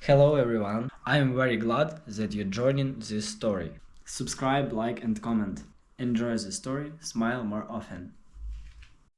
Hello everyone, I am very glad that you're joining this story. Subscribe, like, and comment. Enjoy the story, smile more often.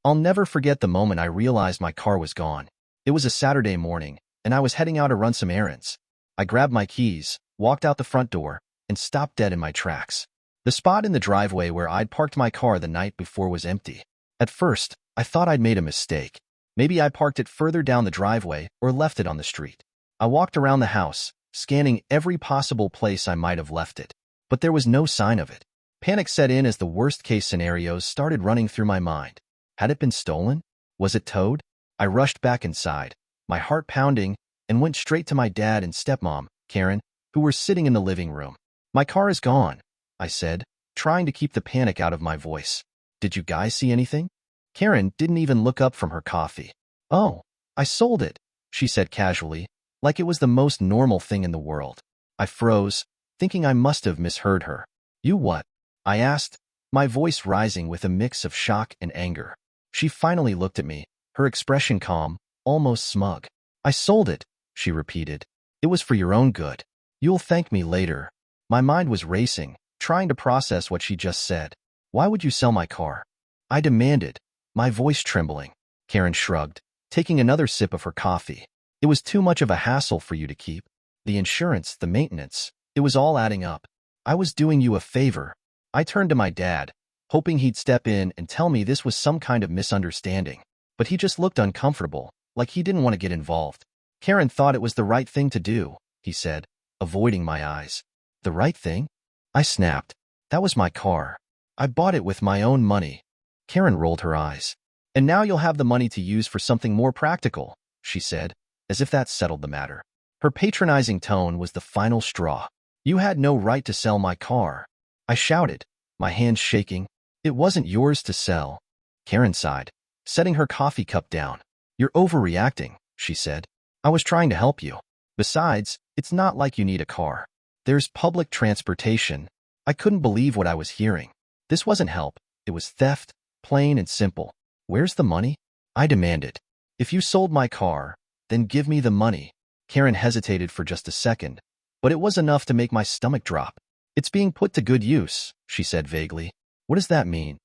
I'll never forget the moment I realized my car was gone. It was a Saturday morning, and I was heading out to run some errands. I grabbed my keys, walked out the front door, and stopped dead in my tracks. The spot in the driveway where I'd parked my car the night before was empty. At first, I thought I'd made a mistake. Maybe I parked it further down the driveway or left it on the street. I walked around the house, scanning every possible place I might have left it. But there was no sign of it. Panic set in as the worst-case scenarios started running through my mind. Had it been stolen? Was it towed? I rushed back inside, my heart pounding, and went straight to my dad and stepmom, Karen, who were sitting in the living room. "My car is gone," I said, trying to keep the panic out of my voice. "Did you guys see anything?" Karen didn't even look up from her coffee. "Oh, I sold it," she said casually, like it was the most normal thing in the world. I froze, thinking I must have misheard her. "You what?" I asked, my voice rising with a mix of shock and anger. She finally looked at me, her expression calm, almost smug. "I sold it," she repeated. "It was for your own good. You'll thank me later." My mind was racing, trying to process what she just said. "Why would you sell my car?" I demanded, my voice trembling. Karen shrugged, taking another sip of her coffee. "It was too much of a hassle for you to keep. The insurance, the maintenance, it was all adding up. I was doing you a favor." I turned to my dad, hoping he'd step in and tell me this was some kind of misunderstanding. But he just looked uncomfortable, like he didn't want to get involved. "Karen thought it was the right thing to do," he said, avoiding my eyes. "The right thing?" I snapped. "That was my car. I bought it with my own money." Karen rolled her eyes. "And now you'll have the money to use for something more practical," she said, as if that settled the matter. Her patronizing tone was the final straw. "You had no right to sell my car," I shouted, my hands shaking. "It wasn't yours to sell." Karen sighed, setting her coffee cup down. "You're overreacting," she said. "I was trying to help you. Besides, it's not like you need a car. There's public transportation." I couldn't believe what I was hearing. This wasn't help. It was theft, plain and simple. "Where's the money?" I demanded. "If you sold my car, then give me the money." Karen hesitated for just a second, but it was enough to make my stomach drop. "It's being put to good use," she said vaguely. "What does that mean?"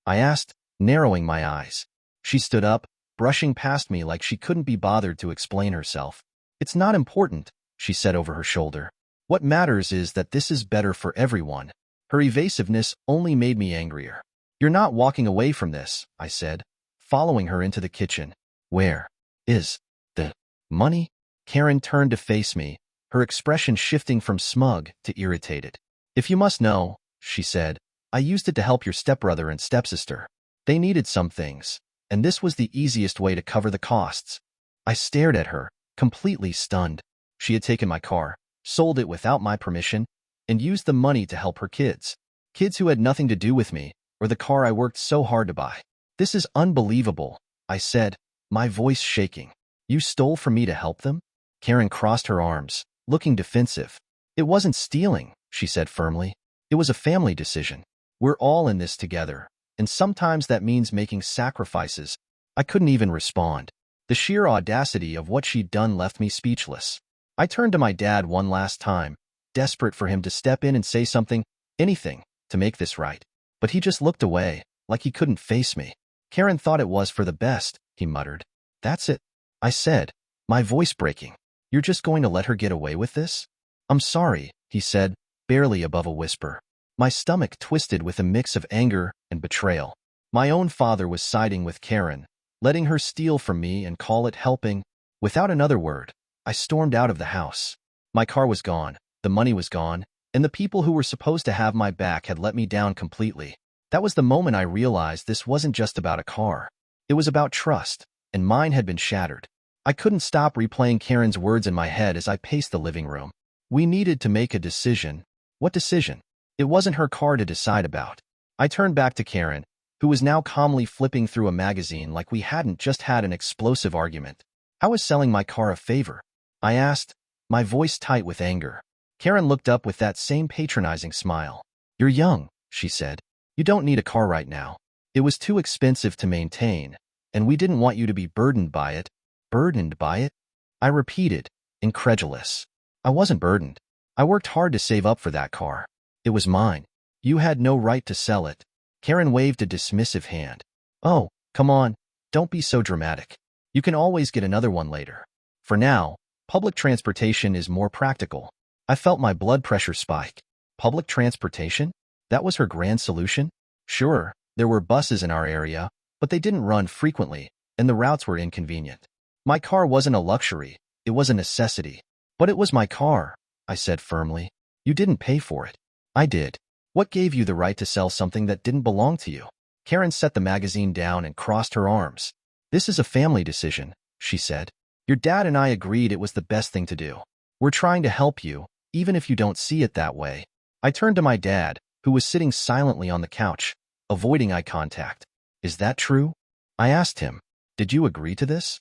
I asked, narrowing my eyes. She stood up, brushing past me like she couldn't be bothered to explain herself. "It's not important," she said over her shoulder. "What matters is that this is better for everyone." Her evasiveness only made me angrier. "You're not walking away from this," I said, following her into the kitchen. "Where is the money?" Karen turned to face me, her expression shifting from smug to irritated. "If you must know," she said, "I used it to help your stepbrother and stepsister. They needed some things, and this was the easiest way to cover the costs." I stared at her, completely stunned. She had taken my car, sold it without my permission, and used the money to help her kids. Kids who had nothing to do with me, or the car I worked so hard to buy. "This is unbelievable," I said, my voice shaking. "You stole from me to help them?" Karen crossed her arms, looking defensive. "It wasn't stealing," she said firmly. "It was a family decision. We're all in this together, and sometimes that means making sacrifices." I couldn't even respond. The sheer audacity of what she'd done left me speechless. I turned to my dad one last time, desperate for him to step in and say something, anything, to make this right. But he just looked away, like he couldn't face me. "Karen thought it was for the best," he muttered. "That's it," I said, my voice breaking. "You're just going to let her get away with this?" "I'm sorry," he said, barely above a whisper. My stomach twisted with a mix of anger and betrayal. My own father was siding with Karen, letting her steal from me and call it helping. Without another word, I stormed out of the house. My car was gone, the money was gone, and the people who were supposed to have my back had let me down completely. That was the moment I realized this wasn't just about a car. It was about trust, and mine had been shattered. I couldn't stop replaying Karen's words in my head as I paced the living room. We needed to make a decision. What decision? It wasn't her car to decide about. I turned back to Karen, who was now calmly flipping through a magazine like we hadn't just had an explosive argument. "How is selling my car a favor?" I asked, my voice tight with anger. Karen looked up with that same patronizing smile. "You're young," she said. "You don't need a car right now. It was too expensive to maintain, and we didn't want you to be burdened by it." "Burdened by it?" I repeated, incredulous. I wasn't burdened. I worked hard to save up for that car. It was mine. You had no right to sell it. Karen waved a dismissive hand. Oh, come on. Don't be so dramatic. You can always get another one later. For now, public transportation is more practical. I felt my blood pressure spike. Public transportation? That was her grand solution? Sure, there were buses in our area, but they didn't run frequently, and the routes were inconvenient. My car wasn't a luxury, it was a necessity. But it was my car, I said firmly. You didn't pay for it. I did. What gave you the right to sell something that didn't belong to you? Karen set the magazine down and crossed her arms. This is a family decision, she said. Your dad and I agreed it was the best thing to do. We're trying to help you, even if you don't see it that way. I turned to my dad, who was sitting silently on the couch, avoiding eye contact. Is that true? I asked him. Did you agree to this?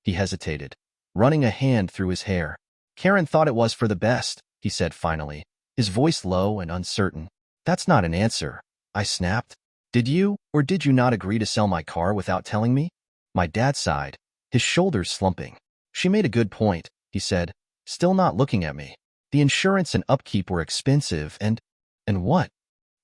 He hesitated, running a hand through his hair. Karen thought it was for the best, he said finally, his voice low and uncertain. That's not an answer, I snapped. Did you or did you not agree to sell my car without telling me? My dad sighed, his shoulders slumping. She made a good point, he said, still not looking at me. The insurance and upkeep were expensive and what?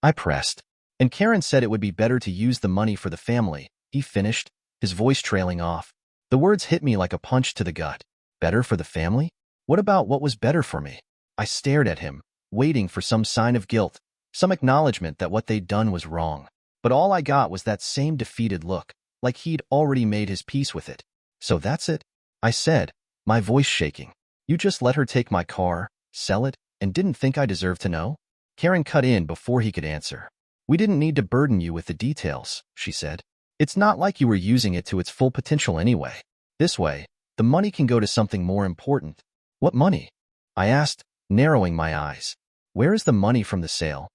I pressed. And Karen said it would be better to use the money for the family, he finished, his voice trailing off. The words hit me like a punch to the gut. Better for the family? What about what was better for me? I stared at him, waiting for some sign of guilt, some acknowledgement that what they'd done was wrong. But all I got was that same defeated look, like he'd already made his peace with it. So that's it? I said, my voice shaking. You just let her take my car, sell it, and didn't think I deserved to know? Karen cut in before he could answer. We didn't need to burden you with the details, she said. It's not like you were using it to its full potential anyway. This way, the money can go to something more important. What money? I asked, narrowing my eyes. Where is the money from the sale?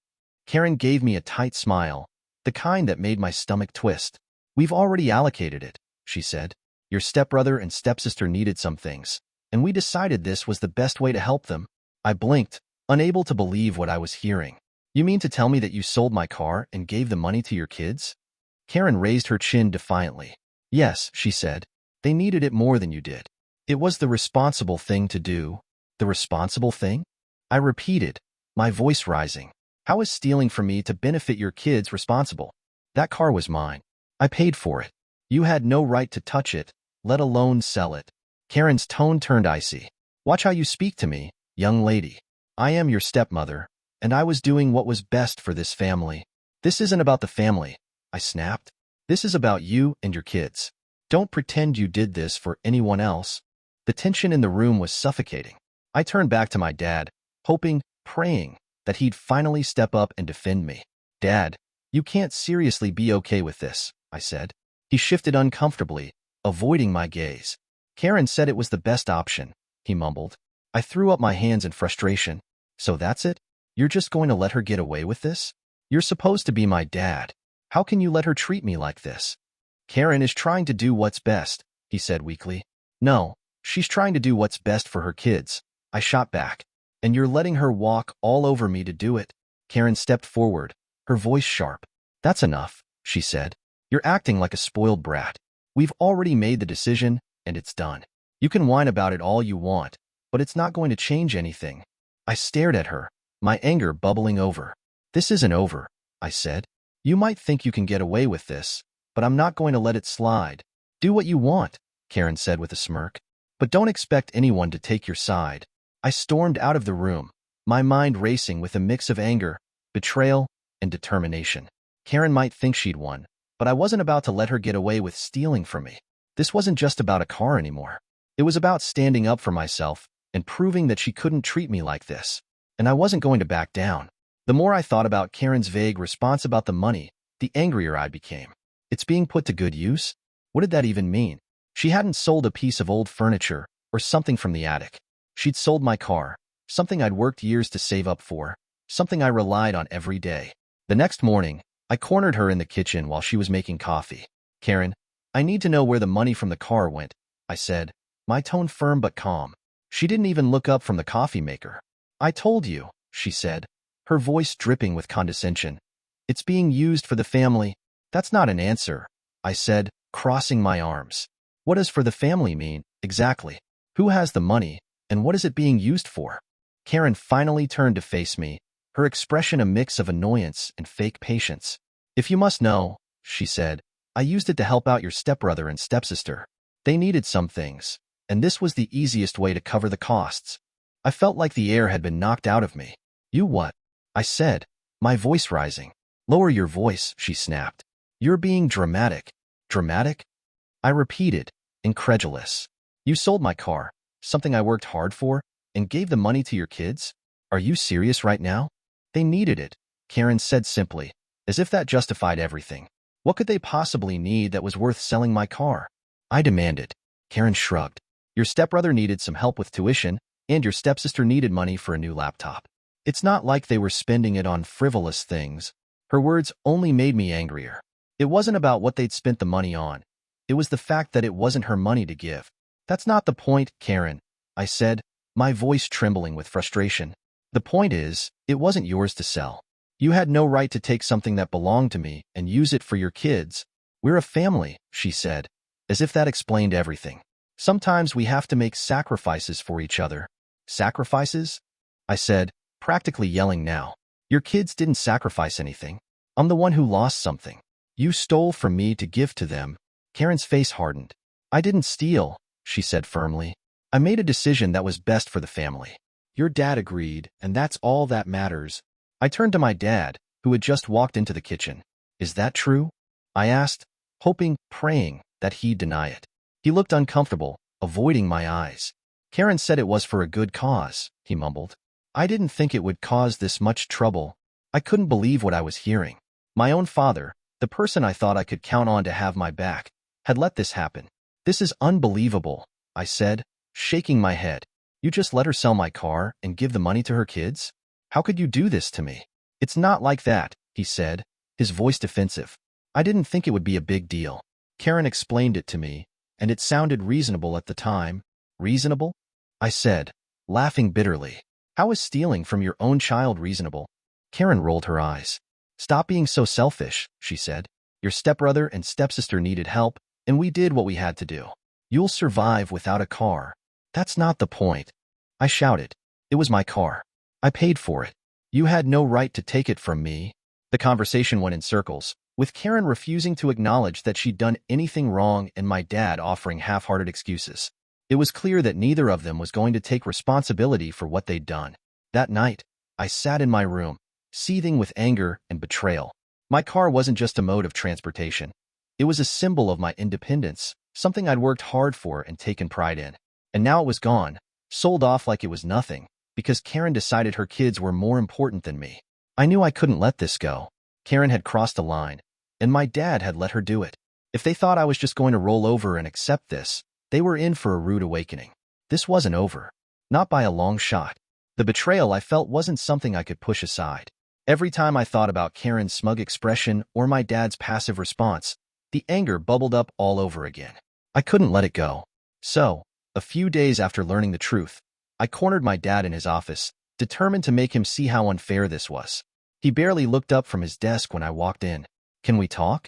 Karen gave me a tight smile, the kind that made my stomach twist. We've already allocated it, she said. Your stepbrother and stepsister needed some things, and we decided this was the best way to help them. I blinked, unable to believe what I was hearing. You mean to tell me that you sold my car and gave the money to your kids? Karen raised her chin defiantly. Yes, she said. They needed it more than you did. It was the responsible thing to do. The responsible thing? I repeated, my voice rising. How is stealing from me to benefit your kids responsible? That car was mine. I paid for it. You had no right to touch it, let alone sell it. Karen's tone turned icy. Watch how you speak to me, young lady. I am your stepmother, and I was doing what was best for this family. This isn't about the family, I snapped. This is about you and your kids. Don't pretend you did this for anyone else. The tension in the room was suffocating. I turned back to my dad, hoping, praying, that he'd finally step up and defend me. Dad, you can't seriously be okay with this, I said. He shifted uncomfortably, avoiding my gaze. Karen said it was the best option, he mumbled. I threw up my hands in frustration. So that's it? You're just going to let her get away with this? You're supposed to be my dad. How can you let her treat me like this? Karen is trying to do what's best, he said weakly. No, she's trying to do what's best for her kids. I shot back. And you're letting her walk all over me to do it? Karen stepped forward, her voice sharp. That's enough, she said. You're acting like a spoiled brat. We've already made the decision, and it's done. You can whine about it all you want, but it's not going to change anything. I stared at her, my anger bubbling over. This isn't over, I said. You might think you can get away with this, but I'm not going to let it slide. Do what you want, Karen said with a smirk. But don't expect anyone to take your side. I stormed out of the room, my mind racing with a mix of anger, betrayal, and determination. Karen might think she'd won, but I wasn't about to let her get away with stealing from me. This wasn't just about a car anymore. It was about standing up for myself and proving that she couldn't treat me like this. And I wasn't going to back down. The more I thought about Karen's vague response about the money, the angrier I became. It's being put to good use? What did that even mean? She hadn't sold a piece of old furniture or something from the attic. She'd sold my car, something I'd worked years to save up for, something I relied on every day. The next morning, I cornered her in the kitchen while she was making coffee. Karen, I need to know where the money from the car went, I said, my tone firm but calm. She didn't even look up from the coffee maker. I told you, she said, her voice dripping with condescension. It's being used for the family. That's not an answer, I said, crossing my arms. What does for the family mean, exactly? Who has the money, and what is it being used for? Karen finally turned to face me, her expression a mix of annoyance and fake patience. If you must know, she said, I used it to help out your stepbrother and stepsister. They needed some things, and this was the easiest way to cover the costs. I felt like the air had been knocked out of me. You what? I said, my voice rising. Lower your voice, she snapped. You're being dramatic. Dramatic? I repeated, incredulous. You sold my car, something I worked hard for, and gave the money to your kids? Are you serious right now? They needed it, Karen said simply, as if that justified everything. What could they possibly need that was worth selling my car? I demanded. Karen shrugged. Your stepbrother needed some help with tuition, and your stepsister needed money for a new laptop. It's not like they were spending it on frivolous things. Her words only made me angrier. It wasn't about what they'd spent the money on. It was the fact that it wasn't her money to give. That's not the point, Karen, I said, my voice trembling with frustration. The point is, it wasn't yours to sell. You had no right to take something that belonged to me and use it for your kids. We're a family, she said, as if that explained everything. Sometimes we have to make sacrifices for each other. Sacrifices? I said, practically yelling now. Your kids didn't sacrifice anything. I'm the one who lost something. You stole from me to give to them. Karen's face hardened. I didn't steal, she said firmly. I made a decision that was best for the family. Your dad agreed, and that's all that matters. I turned to my dad, who had just walked into the kitchen. Is that true? I asked, hoping, praying, that he'd deny it. He looked uncomfortable, avoiding my eyes. Karen said it was for a good cause, he mumbled. I didn't think it would cause this much trouble. I couldn't believe what I was hearing. My own father, the person I thought I could count on to have my back, had let this happen. This is unbelievable, I said, shaking my head. You just let her sell my car and give the money to her kids? How could you do this to me? It's not like that, he said, his voice defensive. I didn't think it would be a big deal. Karen explained it to me, and it sounded reasonable at the time. Reasonable? I said, laughing bitterly. How is stealing from your own child reasonable? Karen rolled her eyes. Stop being so selfish, she said. Your stepbrother and stepsister needed help, and we did what we had to do. You'll survive without a car. That's not the point. I shouted. It was my car. I paid for it. You had no right to take it from me. The conversation went in circles, with Karen refusing to acknowledge that she'd done anything wrong and my dad offering half-hearted excuses. It was clear that neither of them was going to take responsibility for what they'd done. That night, I sat in my room, seething with anger and betrayal. My car wasn't just a mode of transportation. It was a symbol of my independence, something I'd worked hard for and taken pride in. And now it was gone, sold off like it was nothing, because Karen decided her kids were more important than me. I knew I couldn't let this go. Karen had crossed a line, and my dad had let her do it. If they thought I was just going to roll over and accept this, they were in for a rude awakening. This wasn't over. Not by a long shot. The betrayal I felt wasn't something I could push aside. Every time I thought about Karen's smug expression or my dad's passive response, the anger bubbled up all over again. I couldn't let it go. So, a few days after learning the truth, I cornered my dad in his office, determined to make him see how unfair this was. He barely looked up from his desk when I walked in. Can we talk?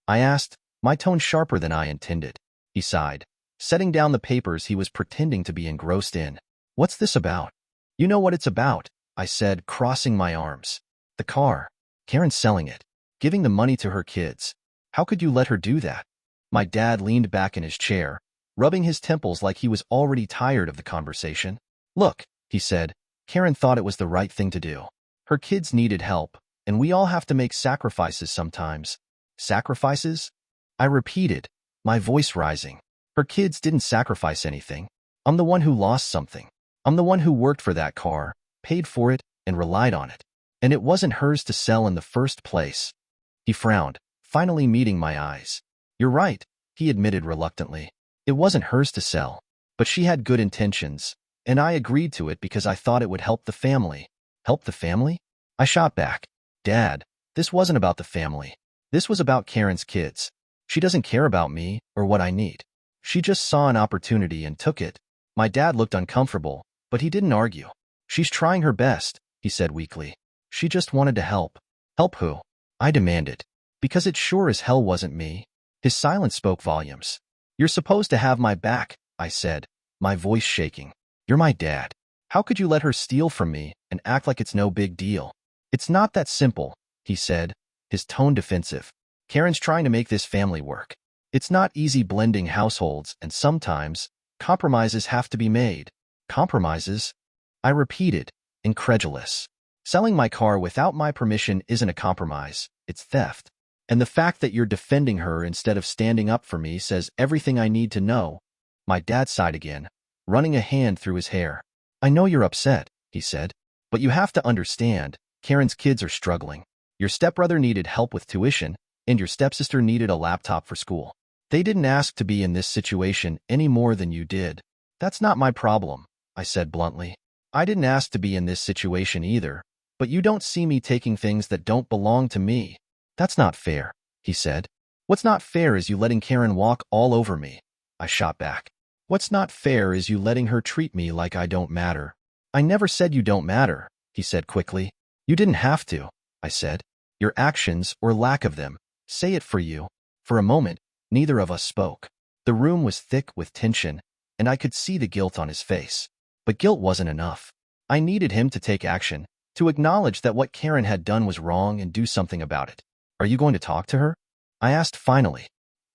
I asked, my tone sharper than I intended. He sighed, setting down the papers he was pretending to be engrossed in. What's this about? You know what it's about, I said, crossing my arms. The car. Karen's selling it, giving the money to her kids. How could you let her do that? My dad leaned back in his chair, rubbing his temples like he was already tired of the conversation. Look, he said, Karen thought it was the right thing to do. Her kids needed help, and we all have to make sacrifices sometimes. Sacrifices? I repeated, my voice rising. Her kids didn't sacrifice anything. I'm the one who lost something. I'm the one who worked for that car, paid for it, and relied on it. And it wasn't hers to sell in the first place. He frowned, finally meeting my eyes. You're right, he admitted reluctantly. It wasn't hers to sell, but she had good intentions, and I agreed to it because I thought it would help the family. Help the family? I shot back. Dad, this wasn't about the family. This was about Karen's kids. She doesn't care about me or what I need. She just saw an opportunity and took it. My dad looked uncomfortable, but he didn't argue. She's trying her best, he said weakly. She just wanted to help. Help who? I demanded. Because it sure as hell wasn't me. His silence spoke volumes. You're supposed to have my back, I said, my voice shaking. You're my dad. How could you let her steal from me and act like it's no big deal? It's not that simple, he said, his tone defensive. Karen's trying to make this family work. It's not easy blending households, and sometimes compromises have to be made. Compromises? I repeated, incredulous. Selling my car without my permission isn't a compromise, it's theft. And the fact that you're defending her instead of standing up for me says everything I need to know. My dad sighed again, running a hand through his hair. I know you're upset, he said, but you have to understand, Karen's kids are struggling. Your stepbrother needed help with tuition, and your stepsister needed a laptop for school. They didn't ask to be in this situation any more than you did. That's not my problem, I said bluntly. I didn't ask to be in this situation either, but you don't see me taking things that don't belong to me. That's not fair, he said. What's not fair is you letting Karen walk all over me. I shot back. What's not fair is you letting her treat me like I don't matter. I never said you don't matter, he said quickly. You didn't have to, I said. Your actions, or lack of them, say it for you. For a moment, neither of us spoke. The room was thick with tension, and I could see the guilt on his face. But guilt wasn't enough. I needed him to take action, to acknowledge that what Karen had done was wrong and do something about it. Are you going to talk to her? I asked finally.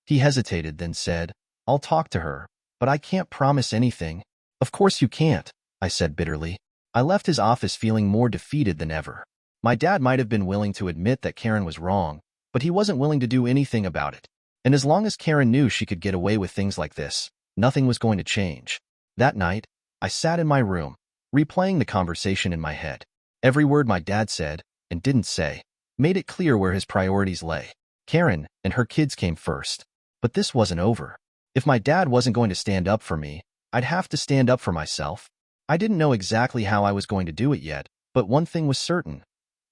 He hesitated, then said, I'll talk to her, but I can't promise anything. Of course you can't, I said bitterly. I left his office feeling more defeated than ever. My dad might have been willing to admit that Karen was wrong, but he wasn't willing to do anything about it. And as long as Karen knew she could get away with things like this, nothing was going to change. That night, I sat in my room, replaying the conversation in my head. Every word my dad said, and didn't say, made it clear where his priorities lay. Karen and her kids came first. But this wasn't over. If my dad wasn't going to stand up for me, I'd have to stand up for myself. I didn't know exactly how I was going to do it yet, but one thing was certain.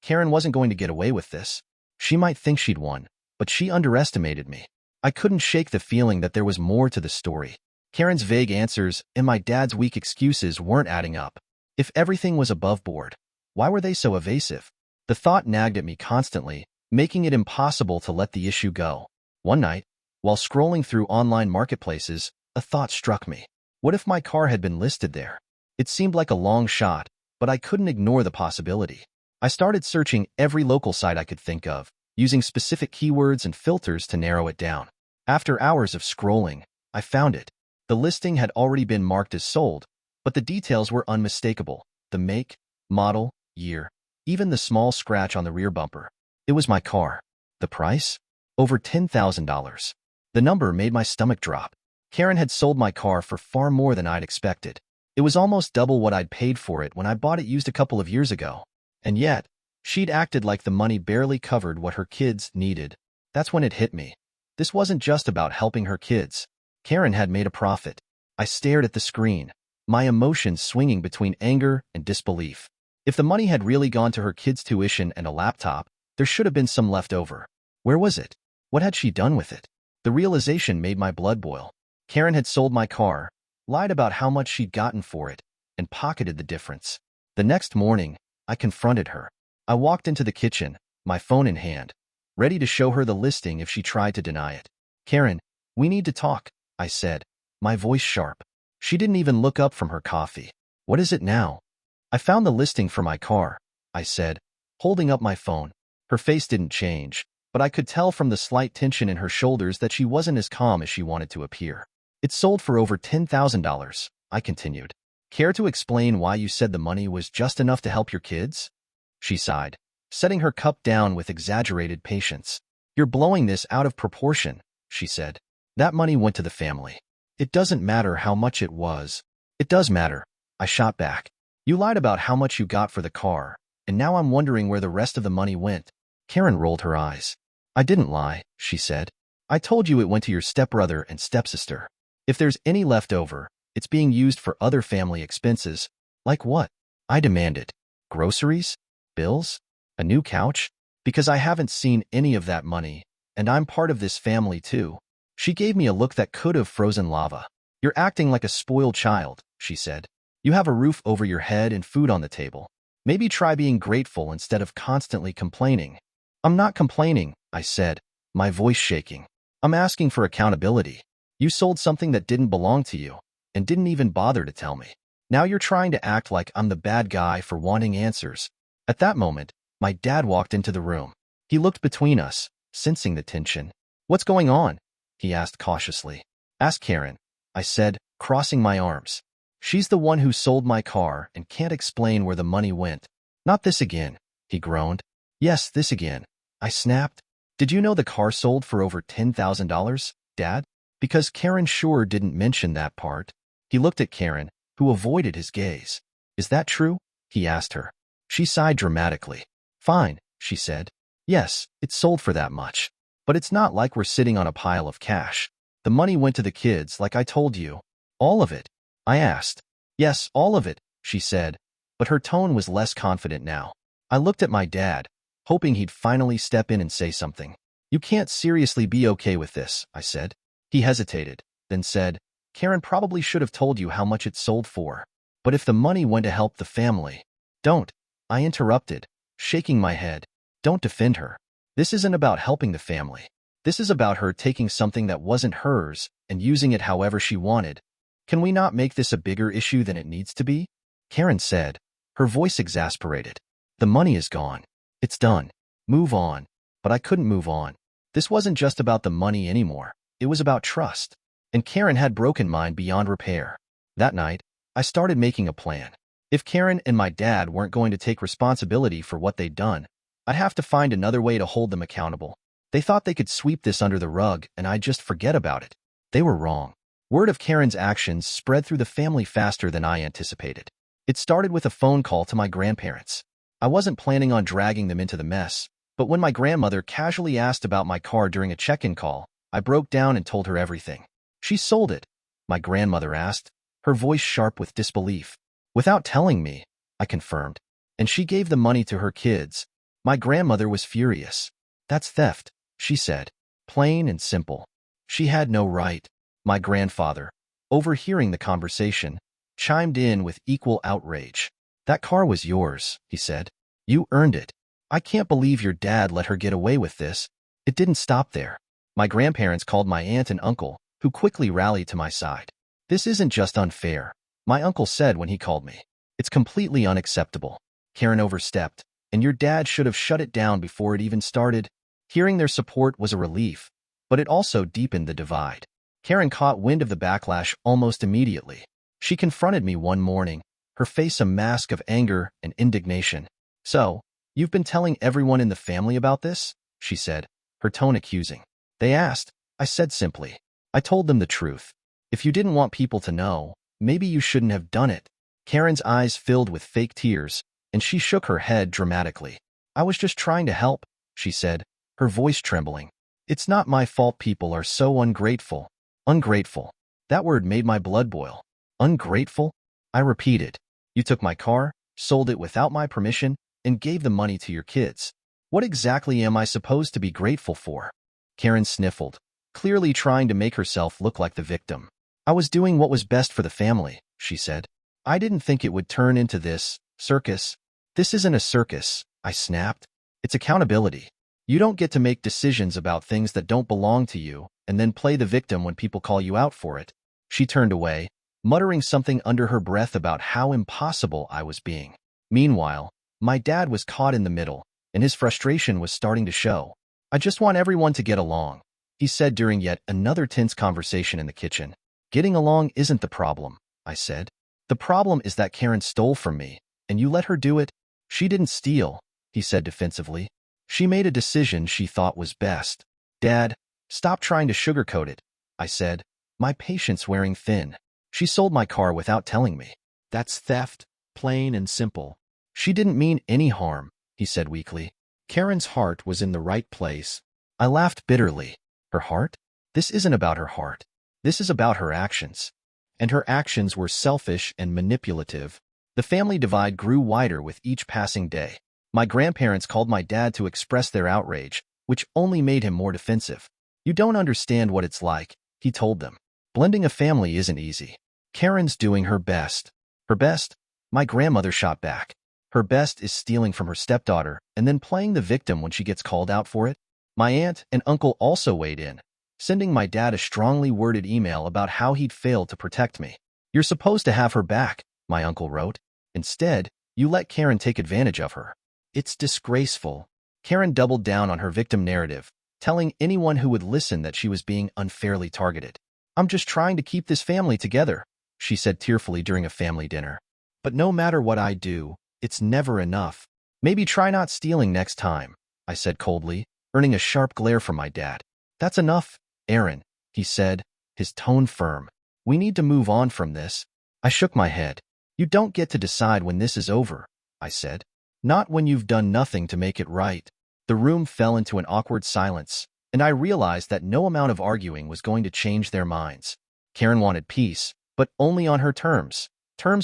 Karen wasn't going to get away with this. She might think she'd won, but she underestimated me. I couldn't shake the feeling that there was more to the story. Karen's vague answers and my dad's weak excuses weren't adding up. If everything was above board, why were they so evasive? The thought nagged at me constantly, making it impossible to let the issue go. One night, while scrolling through online marketplaces, a thought struck me. What if my car had been listed there? It seemed like a long shot, but I couldn't ignore the possibility. I started searching every local site I could think of, using specific keywords and filters to narrow it down. After hours of scrolling, I found it. The listing had already been marked as sold, but the details were unmistakable. The make, model, year, even the small scratch on the rear bumper. It was my car. The price? Over $10,000. The number made my stomach drop. Karen had sold my car for far more than I'd expected. It was almost double what I'd paid for it when I bought it used a couple of years ago. And yet, she'd acted like the money barely covered what her kids needed. That's when it hit me. This wasn't just about helping her kids. Karen had made a profit. I stared at the screen, my emotions swinging between anger and disbelief. If the money had really gone to her kids' tuition and a laptop, there should have been some left over. Where was it? What had she done with it? The realization made my blood boil. Karen had sold my car, lied about how much she'd gotten for it, and pocketed the difference. The next morning, I confronted her. I walked into the kitchen, my phone in hand, ready to show her the listing if she tried to deny it. Karen, we need to talk, I said, my voice sharp. She didn't even look up from her coffee. What is it now? I found the listing for my car, I said, holding up my phone. Her face didn't change, but I could tell from the slight tension in her shoulders that she wasn't as calm as she wanted to appear. It sold for over $10,000, I continued. Care to explain why you said the money was just enough to help your kids? She sighed, setting her cup down with exaggerated patience. You're blowing this out of proportion, she said. That money went to the family. It doesn't matter how much it was. It does matter, I shot back. You lied about how much you got for the car, and now I'm wondering where the rest of the money went. Karen rolled her eyes. I didn't lie, she said. I told you it went to your stepbrother and stepsister. If there's any left over, it's being used for other family expenses. Like what? I demanded. Groceries? Bills? A new couch? Because I haven't seen any of that money, and I'm part of this family too. She gave me a look that could have frozen lava. You're acting like a spoiled child, she said. You have a roof over your head and food on the table. Maybe try being grateful instead of constantly complaining. I'm not complaining, I said, my voice shaking. I'm asking for accountability. You sold something that didn't belong to you, and didn't even bother to tell me. Now you're trying to act like I'm the bad guy for wanting answers. At that moment, my dad walked into the room. He looked between us, sensing the tension. What's going on? He asked cautiously. Ask Karen, I said, crossing my arms. She's the one who sold my car and can't explain where the money went. Not this again, he groaned. Yes, this again, I snapped. Did you know the car sold for over $10,000, Dad? Because Karen sure didn't mention that part. He looked at Karen, who avoided his gaze. Is that true? He asked her. She sighed dramatically. Fine, she said. Yes, it sold for that much. But it's not like we're sitting on a pile of cash. The money went to the kids like I told you. All of it? I asked. Yes, all of it, she said, but her tone was less confident now. I looked at my dad, hoping he'd finally step in and say something. You can't seriously be okay with this, I said. He hesitated, then said, Karen probably should have told you how much it sold for. But if the money went to help the family. Don't, I interrupted, shaking my head. Don't defend her. This isn't about helping the family. This is about her taking something that wasn't hers and using it however she wanted. Can we not make this a bigger issue than it needs to be? Karen said, her voice exasperated. The money is gone. It's done. Move on. But I couldn't move on. This wasn't just about the money anymore. It was about trust. And Karen had broken mine beyond repair. That night, I started making a plan. If Karen and my dad weren't going to take responsibility for what they'd done, I'd have to find another way to hold them accountable. They thought they could sweep this under the rug and I'd just forget about it. They were wrong. Word of Karen's actions spread through the family faster than I anticipated. It started with a phone call to my grandparents. I wasn't planning on dragging them into the mess, but when my grandmother casually asked about my car during a check-in call, I broke down and told her everything. She sold it, my grandmother asked, her voice sharp with disbelief. Without telling me, I confirmed. And she gave the money to her kids. My grandmother was furious. That's theft, she said. Plain and simple. She had no right. My grandfather, overhearing the conversation, chimed in with equal outrage. That car was yours, he said. You earned it. I can't believe your dad let her get away with this. It didn't stop there. My grandparents called my aunt and uncle, who quickly rallied to my side. This isn't just unfair, my uncle said when he called me. It's completely unacceptable. Karen overstepped, and your dad should have shut it down before it even started. Hearing their support was a relief, but it also deepened the divide. Karen caught wind of the backlash almost immediately. She confronted me one morning, her face a mask of anger and indignation. So, you've been telling everyone in the family about this? She said, her tone accusing. They asked. I said simply. I told them the truth. If you didn't want people to know, maybe you shouldn't have done it. Karen's eyes filled with fake tears, and she shook her head dramatically. I was just trying to help, she said, her voice trembling. It's not my fault people are so ungrateful. Ungrateful. That word made my blood boil. Ungrateful? I repeated. You took my car, sold it without my permission, and gave the money to your kids. What exactly am I supposed to be grateful for? Karen sniffled, clearly trying to make herself look like the victim. I was doing what was best for the family, she said. I didn't think it would turn into this circus. This isn't a circus, I snapped. It's accountability. You don't get to make decisions about things that don't belong to you and then play the victim when people call you out for it. She turned away, muttering something under her breath about how impossible I was being. Meanwhile, my dad was caught in the middle, and his frustration was starting to show. I just want everyone to get along, he said during yet another tense conversation in the kitchen. Getting along isn't the problem, I said. The problem is that Karen stole from me, and you let her do it. She didn't steal, he said defensively. She made a decision she thought was best. Dad, stop trying to sugarcoat it, I said, my patience wearing thin. She sold my car without telling me. That's theft, plain and simple. She didn't mean any harm, he said weakly. Karen's heart was in the right place. I laughed bitterly. Her heart? This isn't about her heart. This is about her actions. And her actions were selfish and manipulative. The family divide grew wider with each passing day. My grandparents called my dad to express their outrage, which only made him more defensive. You don't understand what it's like, he told them. Blending a family isn't easy. Karen's doing her best. Her best? My grandmother shot back. Her best is stealing from her stepdaughter and then playing the victim when she gets called out for it. My aunt and uncle also weighed in, sending my dad a strongly worded email about how he'd failed to protect me. You're supposed to have her back, my uncle wrote. Instead, you let Karen take advantage of her. It's disgraceful. Karen doubled down on her victim narrative, telling anyone who would listen that she was being unfairly targeted. I'm just trying to keep this family together, she said tearfully during a family dinner. But no matter what I do, it's never enough. Maybe try not stealing next time, I said coldly, earning a sharp glare from my dad. That's enough, Aaron, he said, his tone firm. We need to move on from this. I shook my head. You don't get to decide when this is over, I said. Not when you've done nothing to make it right. The room fell into an awkward silence, and I realized that no amount of arguing was going to change their minds. Karen wanted peace, but only on her terms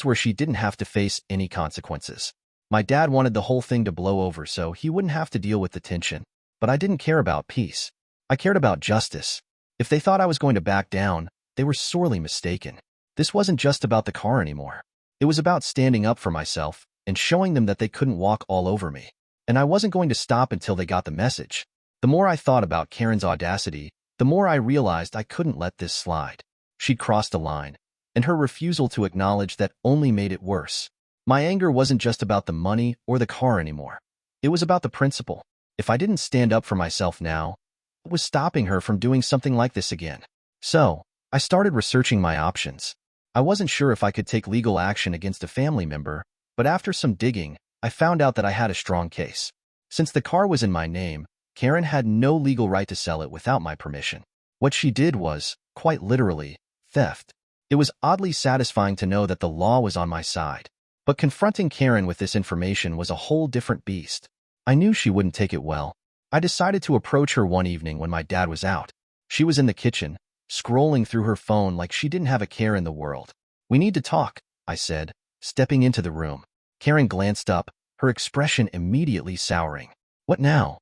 where she didn't have to face any consequences. My dad wanted the whole thing to blow over so he wouldn't have to deal with the tension, but I didn't care about peace. I cared about justice. If they thought I was going to back down, they were sorely mistaken. This wasn't just about the car anymore. It was about standing up for myself and showing them that they couldn't walk all over me. And I wasn't going to stop until they got the message. The more I thought about Karen's audacity, the more I realized I couldn't let this slide. She'd crossed a line, and her refusal to acknowledge that only made it worse. My anger wasn't just about the money or the car anymore. It was about the principle. If I didn't stand up for myself now, what was stopping her from doing something like this again? So, I started researching my options. I wasn't sure if I could take legal action against a family member, but after some digging, I found out that I had a strong case. Since the car was in my name, Karen had no legal right to sell it without my permission. What she did was, quite literally, theft. It was oddly satisfying to know that the law was on my side. But confronting Karen with this information was a whole different beast. I knew she wouldn't take it well. I decided to approach her one evening when my dad was out. She was in the kitchen, scrolling through her phone like she didn't have a care in the world. We need to talk, I said, stepping into the room. Karen glanced up, her expression immediately souring. What now?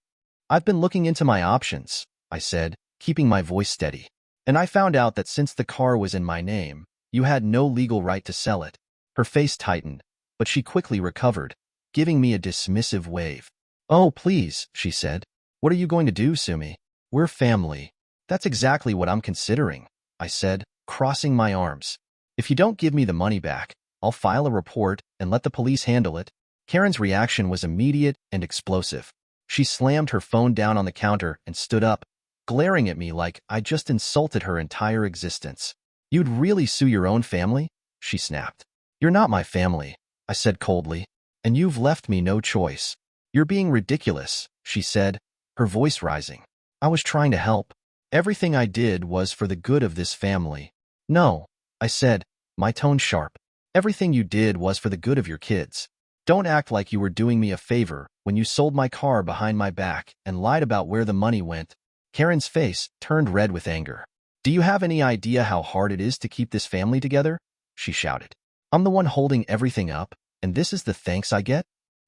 I've been looking into my options, I said, keeping my voice steady. And I found out that since the car was in my name, you had no legal right to sell it. Her face tightened, but she quickly recovered, giving me a dismissive wave. Oh, please, she said. What are you going to do, Sumi? We're family. That's exactly what I'm considering, I said, crossing my arms. If you don't give me the money back, I'll file a report and let the police handle it. Karen's reaction was immediate and explosive. She slammed her phone down on the counter and stood up, glaring at me like I just insulted her entire existence. You'd really sue your own family? She snapped. You're not my family, I said coldly, and you've left me no choice. You're being ridiculous, she said, her voice rising. I was trying to help. Everything I did was for the good of this family. No, I said, my tone sharp. Everything you did was for the good of your kids. Don't act like you were doing me a favor when you sold my car behind my back and lied about where the money went. Karen's face turned red with anger. Do you have any idea how hard it is to keep this family together? She shouted. I'm the one holding everything up, and this is the thanks I get?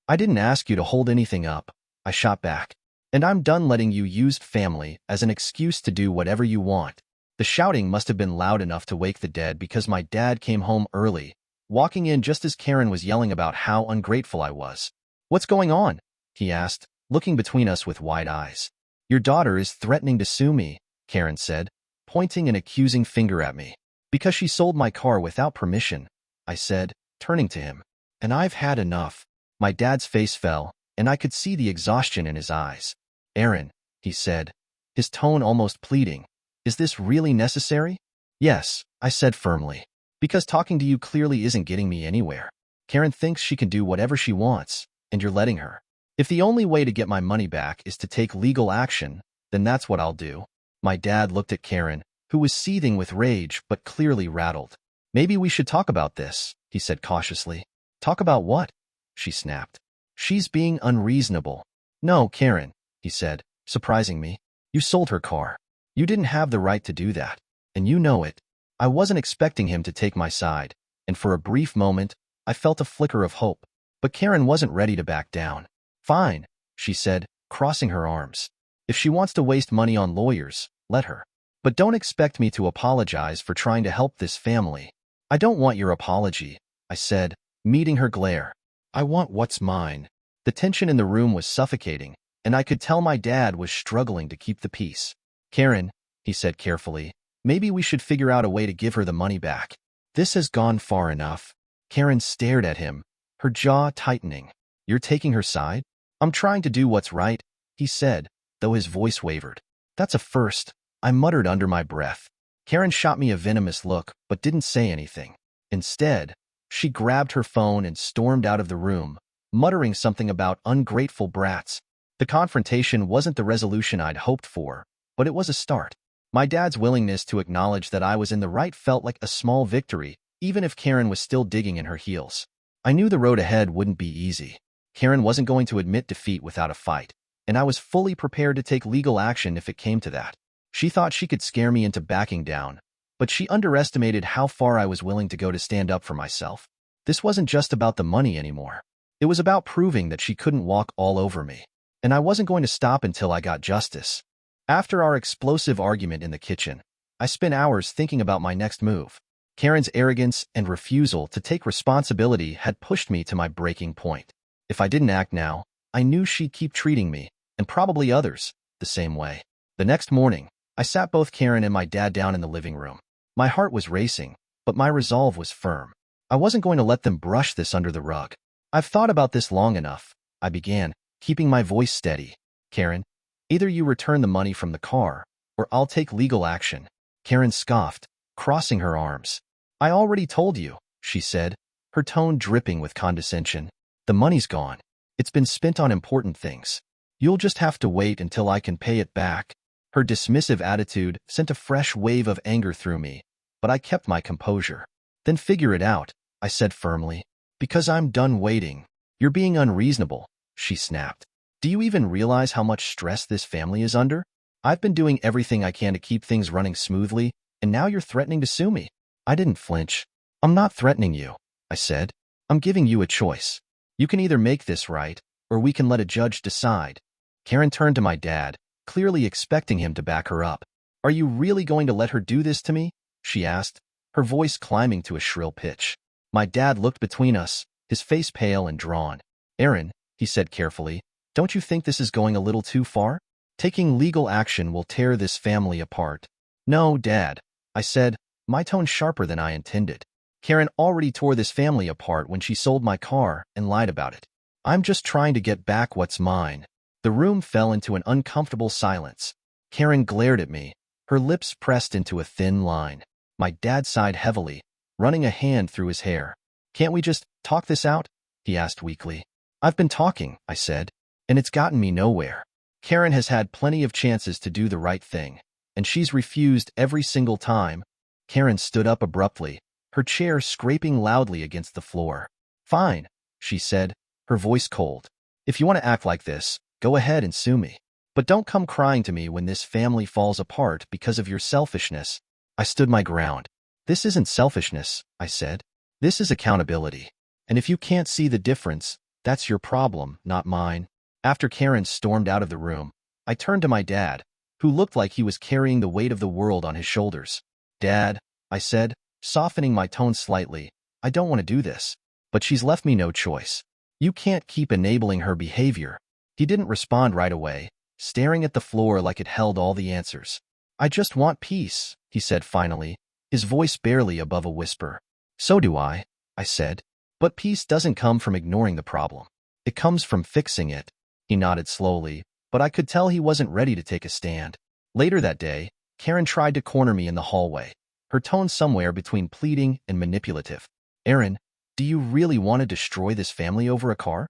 I didn't ask you to hold anything up, I shot back. And I'm done letting you use family as an excuse to do whatever you want. The shouting must have been loud enough to wake the dead because my dad came home early, walking in just as Karen was yelling about how ungrateful I was. What's going on? He asked, looking between us with wide eyes. Your daughter is threatening to sue me, Karen said, pointing an accusing finger at me. Because she sold my car without permission, I said, turning to him. And I've had enough. My dad's face fell, and I could see the exhaustion in his eyes. Aaron, he said, his tone almost pleading. Is this really necessary? Yes, I said firmly. Because talking to you clearly isn't getting me anywhere. Karen thinks she can do whatever she wants, and you're letting her. If the only way to get my money back is to take legal action, then that's what I'll do. My dad looked at Karen, who was seething with rage but clearly rattled. Maybe we should talk about this, he said cautiously. Talk about what? She snapped. She's being unreasonable. No, Karen, he said, surprising me. You sold her car. You didn't have the right to do that, and you know it. I wasn't expecting him to take my side, and for a brief moment, I felt a flicker of hope. But Karen wasn't ready to back down. Fine, she said, crossing her arms. If she wants to waste money on lawyers, let her. But don't expect me to apologize for trying to help this family. I don't want your apology, I said, meeting her glare. I want what's mine. The tension in the room was suffocating, and I could tell my dad was struggling to keep the peace. Karen, he said carefully, maybe we should figure out a way to give her the money back. This has gone far enough. Karen stared at him, her jaw tightening. You're taking her side? I'm trying to do what's right, he said, though his voice wavered. That's a first, I muttered under my breath. Karen shot me a venomous look, but didn't say anything. Instead, she grabbed her phone and stormed out of the room, muttering something about ungrateful brats. The confrontation wasn't the resolution I'd hoped for, but it was a start. My dad's willingness to acknowledge that I was in the right felt like a small victory, even if Karen was still digging in her heels. I knew the road ahead wouldn't be easy. Karen wasn't going to admit defeat without a fight, and I was fully prepared to take legal action if it came to that. She thought she could scare me into backing down, but she underestimated how far I was willing to go to stand up for myself. This wasn't just about the money anymore. It was about proving that she couldn't walk all over me, and I wasn't going to stop until I got justice. After our explosive argument in the kitchen, I spent hours thinking about my next move. Karen's arrogance and refusal to take responsibility had pushed me to my breaking point. If I didn't act now, I knew she'd keep treating me, and probably others, the same way. The next morning, I sat both Karen and my dad down in the living room. My heart was racing, but my resolve was firm. I wasn't going to let them brush this under the rug. I've thought about this long enough, I began, keeping my voice steady. Karen, either you return the money from the car, or I'll take legal action. Karen scoffed, crossing her arms. I already told you, she said, her tone dripping with condescension. The money's gone. It's been spent on important things. You'll just have to wait until I can pay it back. Her dismissive attitude sent a fresh wave of anger through me, but I kept my composure. Then figure it out, I said firmly. Because I'm done waiting. You're being unreasonable, she snapped. Do you even realize how much stress this family is under? I've been doing everything I can to keep things running smoothly, and now you're threatening to sue me. I didn't flinch. I'm not threatening you, I said. I'm giving you a choice. You can either make this right, or we can let a judge decide. Karen turned to my dad, clearly expecting him to back her up. Are you really going to let her do this to me? She asked, her voice climbing to a shrill pitch. My dad looked between us, his face pale and drawn. Aaron, he said carefully, don't you think this is going a little too far? Taking legal action will tear this family apart. No, Dad, I said, my tone sharper than I intended. Karen already tore this family apart when she sold my car and lied about it. I'm just trying to get back what's mine. The room fell into an uncomfortable silence. Karen glared at me, her lips pressed into a thin line. My dad sighed heavily, running a hand through his hair. Can't we just talk this out? He asked weakly. I've been talking, I said, and it's gotten me nowhere. Karen has had plenty of chances to do the right thing, and she's refused every single time. Karen stood up abruptly, her chair scraping loudly against the floor. Fine, she said, her voice cold. If you want to act like this, go ahead and sue me. But don't come crying to me when this family falls apart because of your selfishness. I stood my ground. This isn't selfishness, I said. This is accountability. And if you can't see the difference, that's your problem, not mine. After Karen stormed out of the room, I turned to my dad, who looked like he was carrying the weight of the world on his shoulders. Dad, I said, softening my tone slightly, I don't want to do this, but she's left me no choice. You can't keep enabling her behavior. He didn't respond right away, staring at the floor like it held all the answers. I just want peace, he said finally, his voice barely above a whisper. So do I said. But peace doesn't come from ignoring the problem. It comes from fixing it. He nodded slowly, but I could tell he wasn't ready to take a stand. Later that day, Karen tried to corner me in the hallway, her tone somewhere between pleading and manipulative. Aaron, do you really want to destroy this family over a car?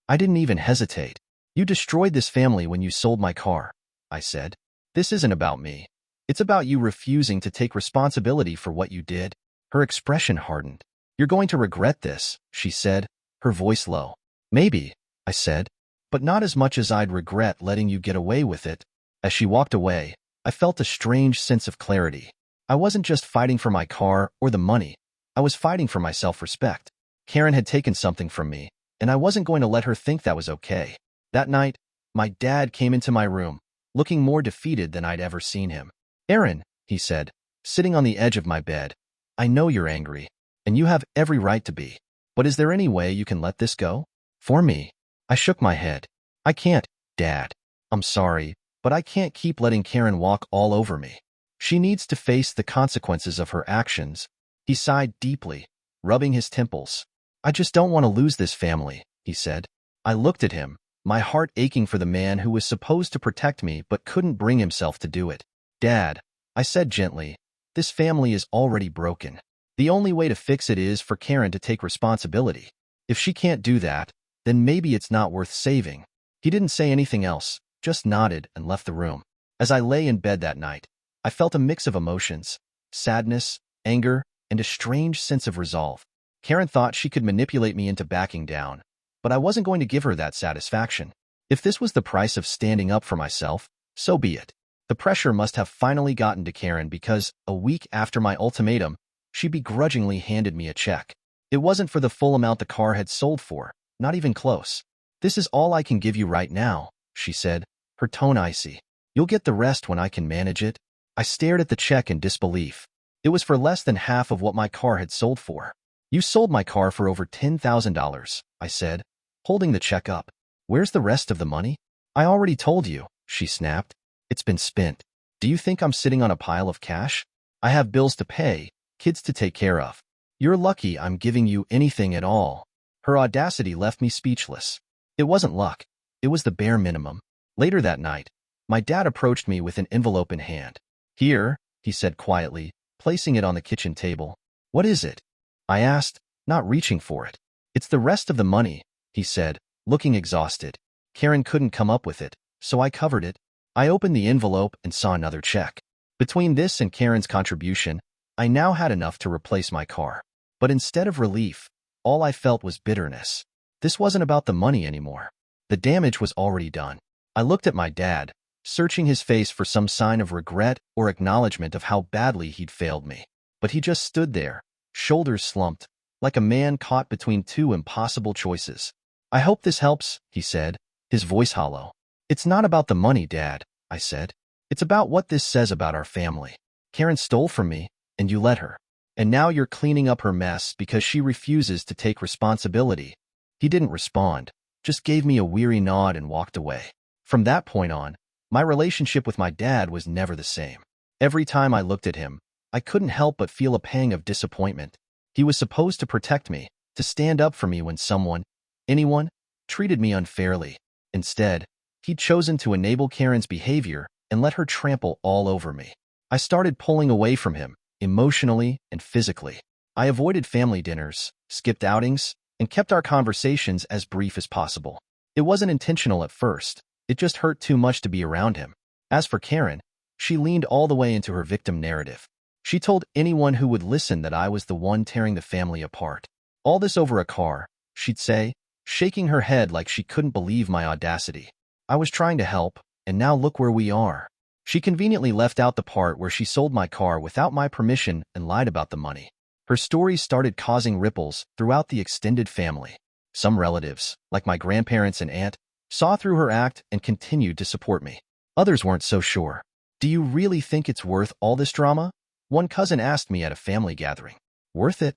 I didn't even hesitate. You destroyed this family when you sold my car, I said. This isn't about me. It's about you refusing to take responsibility for what you did. Her expression hardened. You're going to regret this, she said, her voice low. Maybe, I said, but not as much as I'd regret letting you get away with it. As she walked away, I felt a strange sense of clarity. I wasn't just fighting for my car or the money. I was fighting for my self-respect. Karen had taken something from me, and I wasn't going to let her think that was okay. That night, my dad came into my room, looking more defeated than I'd ever seen him. Aaron, he said, sitting on the edge of my bed, I know you're angry, and you have every right to be. But is there any way you can let this go? For me. I shook my head. I can't, Dad. I'm sorry, but I can't keep letting Karen walk all over me. She needs to face the consequences of her actions. He sighed deeply, rubbing his temples. I just don't want to lose this family, he said. I looked at him, my heart aching for the man who was supposed to protect me but couldn't bring himself to do it. Dad, I said gently, this family is already broken. The only way to fix it is for Karen to take responsibility. If she can't do that, then maybe it's not worth saving. He didn't say anything else, just nodded and left the room. As I lay in bed that night, I felt a mix of emotions, sadness, anger, and a strange sense of resolve. Karen thought she could manipulate me into backing down, but I wasn't going to give her that satisfaction. If this was the price of standing up for myself, so be it. The pressure must have finally gotten to Karen because, a week after my ultimatum, she begrudgingly handed me a check. It wasn't for the full amount the car had sold for, not even close. This is all I can give you right now, she said, her tone icy. You'll get the rest when I can manage it. I stared at the check in disbelief. It was for less than half of what my car had sold for. You sold my car for over $10,000, I said, holding the check up. Where's the rest of the money? I already told you, she snapped. It's been spent. Do you think I'm sitting on a pile of cash? I have bills to pay, kids to take care of. You're lucky I'm giving you anything at all. Her audacity left me speechless. It wasn't luck. It was the bare minimum. Later that night, my dad approached me with an envelope in hand. Here, he said quietly, placing it on the kitchen table. What is it? I asked, not reaching for it. It's the rest of the money, he said, looking exhausted. Karen couldn't come up with it, so I covered it. I opened the envelope and saw another check. Between this and Karen's contribution, I now had enough to replace my car. But instead of relief, all I felt was bitterness. This wasn't about the money anymore. The damage was already done. I looked at my dad, searching his face for some sign of regret or acknowledgement of how badly he'd failed me. But he just stood there, shoulders slumped, like a man caught between two impossible choices. I hope this helps, he said, his voice hollow. It's not about the money, Dad, I said. It's about what this says about our family. Karen stole from me, and you let her. And now you're cleaning up her mess because she refuses to take responsibility. He didn't respond, just gave me a weary nod and walked away. From that point on, my relationship with my dad was never the same. Every time I looked at him, I couldn't help but feel a pang of disappointment. He was supposed to protect me, to stand up for me when anyone, treated me unfairly. Instead, he'd chosen to enable Karen's behavior and let her trample all over me. I started pulling away from him, emotionally and physically. I avoided family dinners, skipped outings, and kept our conversations as brief as possible. It wasn't intentional at first. It just hurt too much to be around him. As for Karen, she leaned all the way into her victim narrative. She told anyone who would listen that I was the one tearing the family apart. All this over a car, she'd say, shaking her head like she couldn't believe my audacity. I was trying to help, and now look where we are. She conveniently left out the part where she sold my car without my permission and lied about the money. Her stories started causing ripples throughout the extended family. Some relatives, like my grandparents and aunt, saw through her act and continued to support me. Others weren't so sure. Do you really think it's worth all this drama? One cousin asked me at a family gathering. Worth it?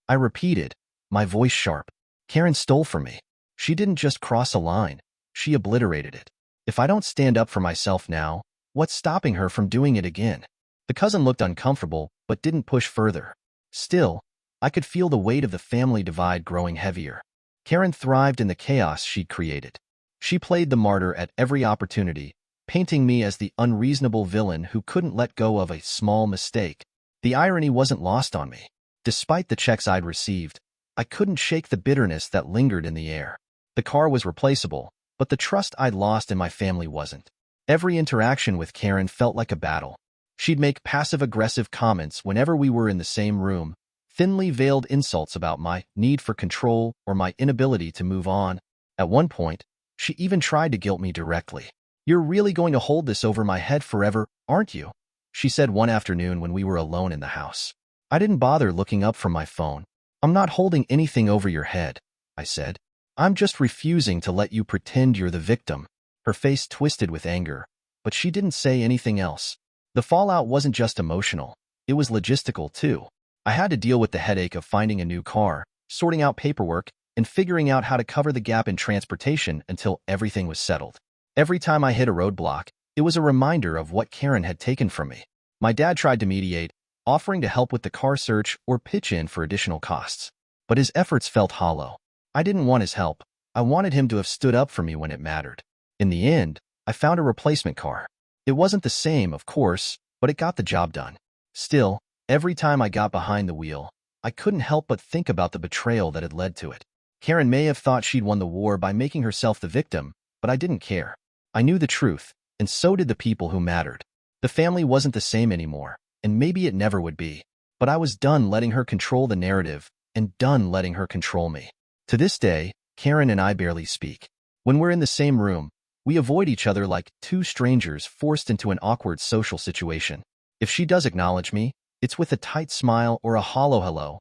I repeated, my voice sharp. Karen stole from me. She didn't just cross a line. She obliterated it. If I don't stand up for myself now, what's stopping her from doing it again? The cousin looked uncomfortable, but didn't push further. Still, I could feel the weight of the family divide growing heavier. Karen thrived in the chaos she'd created. She played the martyr at every opportunity, painting me as the unreasonable villain who couldn't let go of a small mistake. The irony wasn't lost on me. Despite the checks I'd received, I couldn't shake the bitterness that lingered in the air. The car was replaceable, but the trust I'd lost in my family wasn't. Every interaction with Karen felt like a battle. She'd make passive-aggressive comments whenever we were in the same room, thinly veiled insults about my need for control or my inability to move on. At one point, she even tried to guilt me directly. You're really going to hold this over my head forever, aren't you? She said one afternoon when we were alone in the house. I didn't bother looking up from my phone. I'm not holding anything over your head, I said. I'm just refusing to let you pretend you're the victim. Her face twisted with anger, but she didn't say anything else. The fallout wasn't just emotional. It was logistical, too. I had to deal with the headache of finding a new car, sorting out paperwork, and figuring out how to cover the gap in transportation until everything was settled. Every time I hit a roadblock, it was a reminder of what Karen had taken from me. My dad tried to mediate, offering to help with the car search or pitch in for additional costs. but his efforts felt hollow. I didn't want his help. I wanted him to have stood up for me when it mattered. In the end, I found a replacement car. It wasn't the same, of course, but it got the job done. Still, every time I got behind the wheel, I couldn't help but think about the betrayal that had led to it. Karen may have thought she'd won the war by making herself the victim, but I didn't care. I knew the truth, and so did the people who mattered. The family wasn't the same anymore, and maybe it never would be. But I was done letting her control the narrative, and done letting her control me. To this day, Karen and I barely speak. When we're in the same room, we avoid each other like two strangers forced into an awkward social situation. If she does acknowledge me, it's with a tight smile or a hollow hello,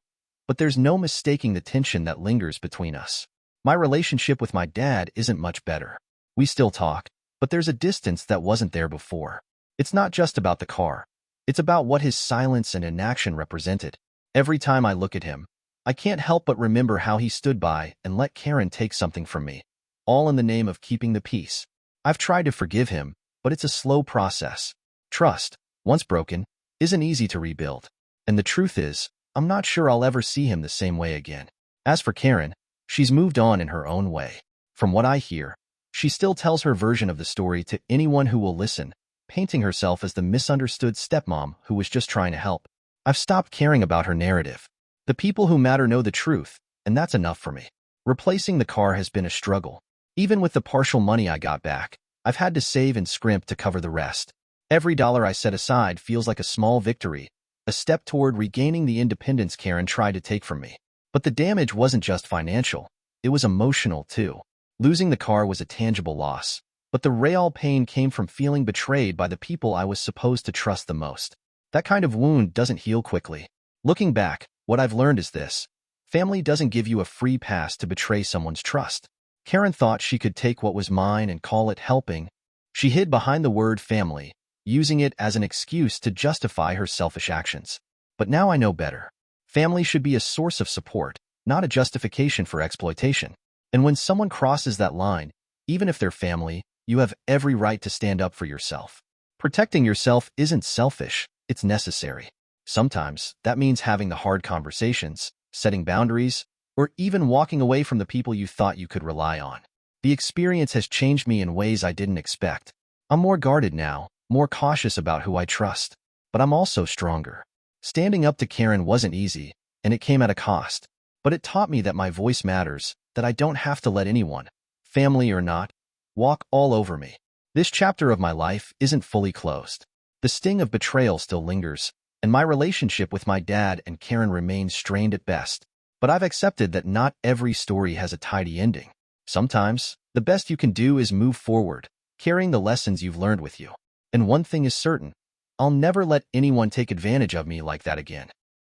but there's no mistaking the tension that lingers between us. My relationship with my dad isn't much better. We still talk, but there's a distance that wasn't there before. It's not just about the car. It's about what his silence and inaction represented. Every time I look at him, I can't help but remember how he stood by and let Karen take something from me, all in the name of keeping the peace. I've tried to forgive him, but it's a slow process. Trust, once broken, isn't easy to rebuild. And the truth is, I'm not sure I'll ever see him the same way again. As for Karen, she's moved on in her own way. From what I hear, she still tells her version of the story to anyone who will listen, painting herself as the misunderstood stepmom who was just trying to help. I've stopped caring about her narrative. The people who matter know the truth, and that's enough for me. Replacing the car has been a struggle. Even with the partial money I got back, I've had to save and scrimp to cover the rest. Every dollar I set aside feels like a small victory, a step toward regaining the independence Karen tried to take from me. But the damage wasn't just financial, it was emotional too. Losing the car was a tangible loss, but the real pain came from feeling betrayed by the people I was supposed to trust the most. That kind of wound doesn't heal quickly. Looking back, what I've learned is this: family doesn't give you a free pass to betray someone's trust. Karen thought she could take what was mine and call it helping. She hid behind the word family, using it as an excuse to justify her selfish actions. But now I know better. Family should be a source of support, not a justification for exploitation. And when someone crosses that line, even if they're family, you have every right to stand up for yourself. Protecting yourself isn't selfish, it's necessary. Sometimes that means having the hard conversations, setting boundaries, or even walking away from the people you thought you could rely on. The experience has changed me in ways I didn't expect. I'm more guarded now, more cautious about who I trust. But I'm also stronger. Standing up to Karen wasn't easy, and it came at a cost. But it taught me that my voice matters, that I don't have to let anyone, family or not, walk all over me. This chapter of my life isn't fully closed. The sting of betrayal still lingers, and my relationship with my dad and Karen remains strained at best. But I've accepted that not every story has a tidy ending. Sometimes, the best you can do is move forward, carrying the lessons you've learned with you. And one thing is certain: I'll never let anyone take advantage of me like that again.